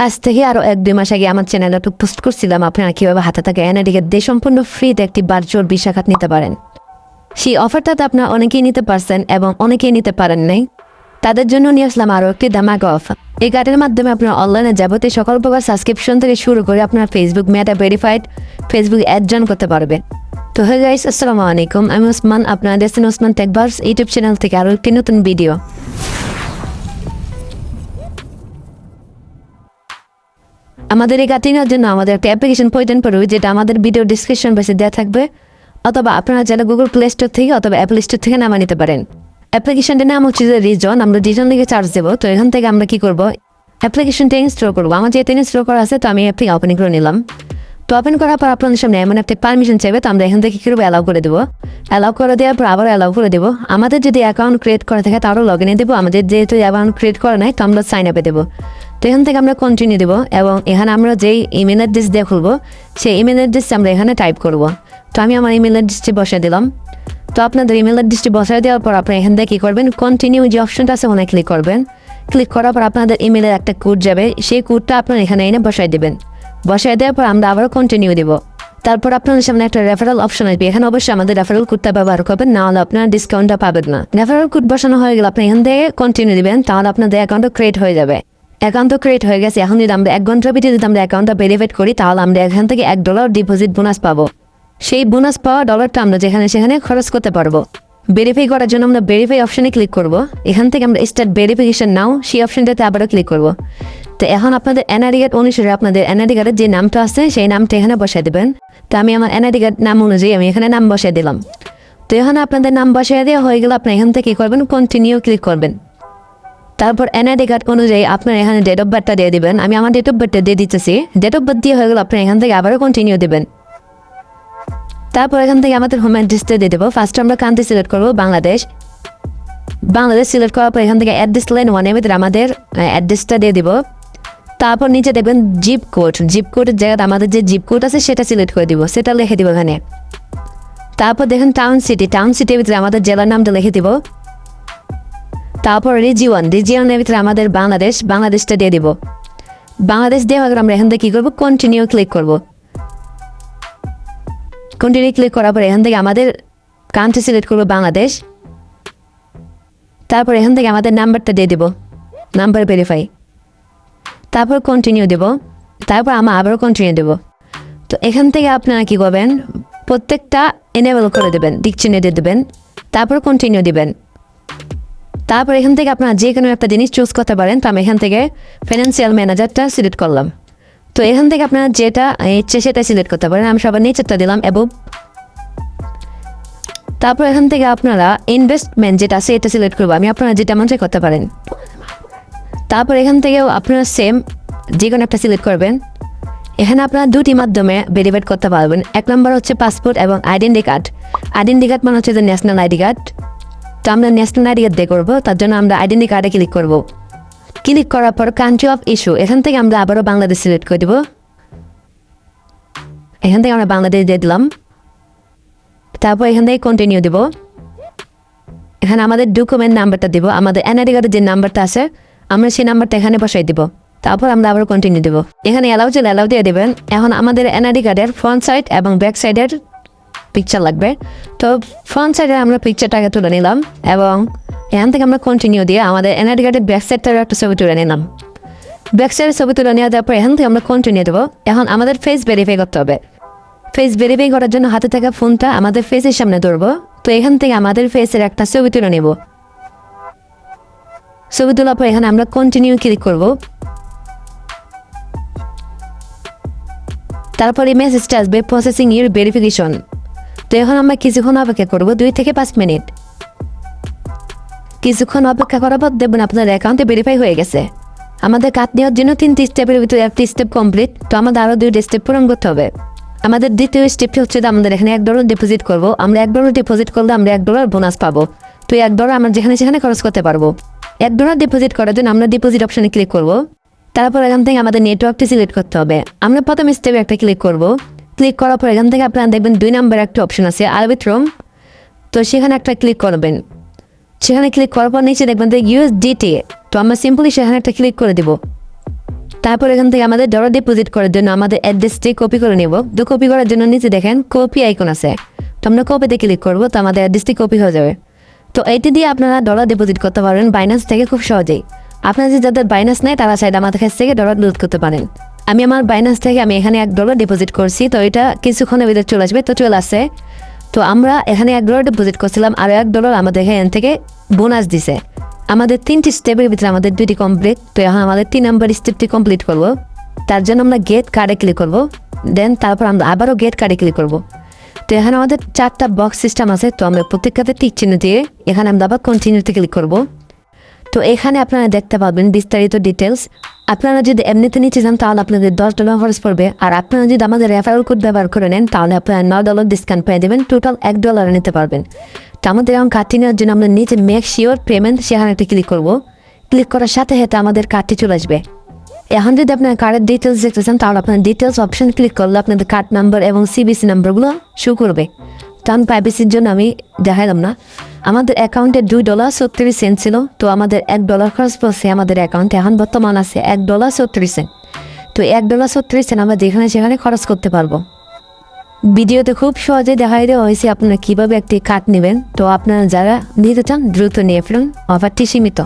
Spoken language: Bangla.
আজ থেকে আরও 1-2 মাস আগে আমার চ্যানেলে একটু পোস্ট করছিলাম আপনারা কীভাবে হাতে থাকা NID কার্ড দিয়ে সম্পূর্ণ ফ্রিতে একটি ভার্চুয়াল ভিসা কার্ড নিতে পারেন। সেই অফারটাতে আপনারা অনেকেই নিতে পারছেন এবং অনেকেই নিতে পারেন নাই। তাদের জন্য নিয়ে আসলাম আরও একটি ধামাকা অফার। এই কার্ডের মাধ্যমে আপনারা অনলাইনে যাবতীয় সকল প্রকার সাবস্ক্রিপশন থেকে শুরু করে আপনার Facebook Meta verified Facebook ad join করতে পারবেন। তো হে গাইস, আসসালামু আলাইকুম, আমি ওসমান, আপনারা দেখছেন ওসমান টেকভার্স ইউটিউব চ্যানেল থেকে আরও একটি নতুন ভিডিও। আমাদের এই কার্ডটি নেওয়ার জন্য আমাদের একটা অ্যাপ্লিকেশন প্রয়োজন পড়বে, যেটা আমাদের ভিডিও ডিসক্রিপশন বক্সে দেওয়া থাকবে, অথবা আপনারা যারা গুগল প্লে স্টোর থেকে অথবা অ্যাপল স্টোর থেকে নামা নিতে পারেন। অ্যাপ্লিকেশনটার নাম হচ্ছে যে রিজন। আমরা রিজন লিখে চার্জ দেবো। তো এখান থেকে আমরা কী করবো, অ্যাপ্লিকেশনটা ইনস্টল করবো। আমার যেহেতু ইনস্টল করা আছে, তো আমি অ্যাপটি ওপেন করে নিলাম। তো ওপেন করার পর আপনাদের সামনে এমন একটা পারমিশন চাইবে, তো আমরা এখান থেকে কী করবো, অ্যালাউ করে দেবো। অ্যালাউ করে দেওয়ার পর আবার অ্যালাউ করে দেবো। আমাদের যদি অ্যাকাউন্ট ক্রিয়েট করা থাকে তারও লগ ইনে দেবো। আমাদের যেহেতু অ্যাকাউন্ট ক্রিয়েট করা নাই, তো আমরা সাইন আপে দেবো। তো এখান থেকে আমরা কন্টিনিউ দেবো এবং এখানে আমরা যেই ইমেল অ্যাড্রেস দিয়ে খুলবো সেই ইমেল অ্যাড্রেসটা আমরা এখানে টাইপ করব। তো আমি আমার ইমেল অ্যাড্রেসটি বসিয়ে দিলাম। তো আপনাদের ইমেল অ্যাড্রেসটি বসায় দেওয়ার পর আপনারা এখান থেকে কী করবেন, কন্টিনিউ যে অপশনটা আছে ওখানে ক্লিক করবেন। ক্লিক করার পর আপনাদের ইমেলের একটা কোড যাবে, সেই কোডটা আপনারা এখানে এনে বসায় দেবেন। বসায় দেওয়ার পর আমরা আবারও কন্টিনিউ দেবো। তারপর আপনাদের সামনে একটা রেফারেল অপশন আসবে। এখানে অবশ্যই আমাদের রেফারেল কোডটা ব্যবহার করবেন, নাহলে আপনারা ডিসকাউন্টটা পাবেন না। রেফারেল কোড বসানো হয়ে গেলে আপনি এখান থেকে কন্টিনিউ দেবেন, তাহলে আপনাদের অ্যাকাউন্টও ক্রিয়েট হয়ে যাবে। অ্যাকাউন্ট ক্রিয়েট হয়ে গেছে। এখন যদি আমরা 1 ঘন্টার ভিতরে যদি আমরা অ্যাকাউন্টটা ভেরিফাইড করি, তাহলে আমরা এখান থেকে $1 ডিপোজিট বোনাস পাবো। সেই বোনাস পাওয়া ডলারটা আমরা যেখানে সেখানে খরচ করতে পারবো। ভেরিফাই করার জন্য আমরা ভেরিফাই অপশনে ক্লিক করব। এখান থেকে আমরা স্টার্ট ভেরিফিকেশন নাও সেই অপশনটাতে আবারও ক্লিক করব। তো এখন আপনাদের NID কার্ড অনুসারে আপনাদের NID কার্ডের যে নামটা আছে সেই নামটা এখানে বসাই দেবেন। তো আমি আমার NID কার্ড নাম অনুযায়ী আমি এখানে নাম বসাই দিলাম। তো এখানে আপনাদের নাম বসাই দেওয়া হয়ে গেলে আপনার এখান থেকে কী করবেন, কন্টিনিউ ক্লিক করবেন। তারপর NID কার্ড অনুযায়ী আপনার এখানে ডেট অফ বার্থটা দিয়ে দেবেন। আমি আমার ডেট অফ বার্থটা দিয়ে দিতেছি। ডেট অফ বার্থ দিয়ে হয়ে গেলে আপনার এখান থেকে আবারও কন্টিনিউ দেবেন। তারপর এখান থেকে আমাদের হোম অ্যাড্রেসটা দিয়ে দেবো। ফার্স্ট আমরা কান্ট্রি সিলেক্ট করবো বাংলাদেশ। বাংলাদেশ সিলেক্ট করার পর এখান থেকে অ্যাড্রেস লাইন 1 এর ভিতরে আমাদের অ্যাড্রেসটা দিয়ে দিব। তারপর নিচে দেখবেন জিপ কোড। জিপ কোডের জায়গায় আমাদের যে জিপ কোড আছে সেটা সিলেক্ট করে দিব, সেটা লিখে দিব এখানে। তারপর দেখেন টাউন সিটি। টাউন সিটির ভিতরে আমাদের জেলার নামটা লিখে দিব। তারপর রিজিয়নের ভিতরে আমাদের বাংলাদেশটা দিয়ে দিব। বাংলাদেশ দিয়ে হয়ে গেলে আমরা এখান থেকে কী করবো, কন্টিনিউ ক্লিক করব। কন্টিনিউ ক্লিক করার পর এখান থেকে আমাদের কান্ট্রি সিলেক্ট করবো বাংলাদেশ। তারপর এখান থেকে আমাদের নাম্বারটা দিয়ে দেব, নাম্বার ভেরিফাই। তারপর কন্টিনিউ দেব। তারপর আমরা আবারও কন্টিনিউ দেব। তো এখান থেকে আপনারা কী করবেন, প্রত্যেকটা এনেবল করে দেবেন, ডিকশনারি দেবেন, তারপর কন্টিনিউ দেবেন। তারপর এখান থেকে আপনারা যে কোনো একটা জিনিস চুজ করতে পারেন। তো আমি এখান থেকে ফিনান্সিয়াল ম্যানেজারটা সিলেক্ট করলাম। তো এখান থেকে আপনারা যেটা ইচ্ছে সেটা সিলেক্ট করতে পারেন। আমি সবার নিচেরটা দিলাম অ্যাবোভ। তারপর এখান থেকে আপনারা ইনভেস্টমেন্ট যেটা আছে এটা সিলেক্ট করবো আমি, আপনারা যেটা মন চাই করতে পারেন। তারপর এখান থেকেও আপনারা সেম যে কোনো একটা সিলেক্ট করবেন। এখানে আপনারা দুটি মাধ্যমে ভেরিফাইড করতে পারবেন। 1 নম্বর হচ্ছে পাসপোর্ট এবং আইডেন্টি কার্ড। আইডেন্টি কার্ড মানে হচ্ছে যে ন্যাশনাল আইডি কার্ড। তো আমরা ন্যাশনাল আইডি কার্ড দিয়ে করবো, তার জন্য আমরা আইডেন্টি কার্ডে ক্লিক করব। ক্লিক করার পর কান্ট্রি অফ ইস্যু, এখান থেকে আমরা আবারও বাংলাদেশ সিলেক্ট করে দেবো। এখান থেকে আমরা বাংলাদেশ দিয়ে দিলাম। তারপর এখান থেকে কন্টিনিউ দেব। এখানে আমাদের ডকুমেন্ট নাম্বারটা দেবো, আমাদের NID কার্ডের যে নাম্বারটা আছে আমরা সেই নাম্বারটা এখানে বসাই দেবো। তারপর আমরা আবার কন্টিনিউ দেবো। এখানে অ্যালাউ চাইলে অ্যালাউ দিয়ে দেবেন। এখন আমাদের NID কার্ডের ফ্রন্ট সাইড এবং ব্যাক সাইডের পিকচার লাগবে। তো ফ্রন্ট সাইডে আমরা পিকচারটাকে তুলে নিলাম এবং এখান থেকে আমরা কন্টিনিউ দিয়ে আমাদের NID কার্ডের ব্যাক সাইডটার একটা ছবি তুলে নিলাম। ব্যাক সাইডের ছবি তুলে নেওয়া যাওয়ার পর এখান থেকে আমরা কন্টিনিউ দেবো। এখন আমাদের ফেস ভেরিফাই করতে হবে। ফেস ভেরিফাই করার জন্য হাতে থাকা ফোনটা আমাদের ফেসের সামনে ধরবো। তো এখান থেকে আমাদের ফেসের একটা ছবি তুলে নেব। ছবি তোলার পর এখানে আমরা কন্টিনিউ ক্লিক করব। তারপরে মেসেজটা আসবে প্রসেসিং ইউর ভেরিফিকেশন। তো এখন আমরা কিছুক্ষণ অপেক্ষা করবো, 2 থেকে 5 মিনিট। কিছুক্ষণ অপেক্ষা করার পর দেখবেন আপনার অ্যাকাউন্টে ভেরিফাই হয়ে গেছে। আমাদের কার্ড নেওয়ার জন্য 3টি স্টেপের ভিতরে 1টি স্টেপ কমপ্লিট। তো আমাদের আরও 2টি স্টেপ পূরণ করতে হবে। আমাদের দ্বিতীয় স্টেপটি হচ্ছে আমাদের এখানে $1 ডিপোজিট করবো। আমরা $1 ডিপোজিট করলে আমরা $1 বোনাস পাবো। তো $1 আমরা যেখানে সেখানে খরচ করতে পারবো। $1 ডিপোজিট করার জন্য আমরা ডিপোজিট অপশনে ক্লিক করব। তারপর এখান থেকে আমাদের নেটওয়ার্কটি সিলেক্ট করতে হবে। আমরা প্রথম স্টেপে একটা ক্লিক করব। ক্লিক করার পর এখান থেকে আপনারা দেখবেন 2 নম্বর একটা অপশন আছে আরবিট্রম। তো সেখানে একটা ক্লিক করবেন। সেখানে ক্লিক করার পর নিচে দেখবেন যে USDT। তো আমরা সিম্পলি সেখানে একটা ক্লিক করে দেব। তারপর এখান থেকে আমাদের ডলার ডিপোজিট করার জন্য আমাদের অ্যাড্রেসটি কপি করে নেব। তো কপি করার জন্য নিচে দেখেন কপি আইকন আছে, তো আমরা কপিতে ক্লিক করবো, তো আমাদের অ্যাড্রেসটি কপি হয়ে যাবে। তো এইটি দিয়ে আপনারা ডলার ডিপোজিট করতে পারবেন বাইন্যান্স থেকে খুব সহজেই। আপনারা যে যাদের বাইন্যান্স নেই তারা চাইলে আমাদের কাছ থেকে ডলার লোড করতে পারেন। আমি আমার বাইন্যান্স থেকে আমি এখানে $1 ডিপোজিট করছি, তো এটা কিছুক্ষণের ভিতরে চলে আসবে, তো চলে আসছে। তো আমরা এখানে $1 ডিপোজিট করছিলাম, আর $1 আমাদের এখান থেকে বোনাস দিছে। আমাদের 3টি স্টেপের ভিতরে আমাদের 2টি কমপ্লিট। তো এখন আমাদের 3 নম্বর স্টেপটি কমপ্লিট করব। তার জন্য আমরা গেট কার্ডে ক্লিক করব, দেন তারপর আমরা আবারও গেট কার্ডে ক্লিক করব। তো এখানে আমাদের 4টা বক্স সিস্টেম আছে, তো আমরা প্রত্যেকটাতে টিক চিহ্ন দিয়ে এখানে আমরা আবার কন্টিনিউতে ক্লিক করব। তো এখানে আপনারা দেখতে পাবেন বিস্তারিত ডিটেলস। আপনারা যদি এমনিতে নিতে চান তাহলে আপনাদের $10 খরচ পড়বে, আর আপনারা যদি আমাদের রেফারেল কোড ব্যবহার করে নেন তাহলে আপনারা $9 ডিসকাউন্ট পেয়ে দেবেন, টোটাল $1 নিতে পারবেন। তো আমাদের এখন কার্ডটি নেওয়ার জন্য আমরা নিচে মেক শিওর পেমেন্ট সেখানে একটা ক্লিক করব। ক্লিক করার সাথে সাথে আমাদের কার্ডটি চলে আসবে। এখন যদি আপনার কার্ডের ডিটেলস দেখতে চান তাহলে আপনার ডিটেলস অপশন ক্লিক করলে আপনাদের কার্ড নাম্বার এবং সিবিসি নাম্বারগুলো শো করবে। তো আমি প্রাইভেসির জন্য আমি দেখাইলাম না। আমাদের অ্যাকাউন্টে $2.36 ছিল, তো আমাদের $1 খরচ পড়ছে আমাদের অ্যাকাউন্টে। এখন বর্তমান আছে $1.36। তো $1.36 আমরা যেখানে সেখানে খরচ করতে পারবো। ভিডিওতে খুব সহজে দেখাই দেওয়া হয়েছে আপনারা কীভাবে একটি কার্ড নেবেন। তো আপনারা যারা নিতে চান দ্রুত নিয়ে ফেলুন, অফারটি সীমিত।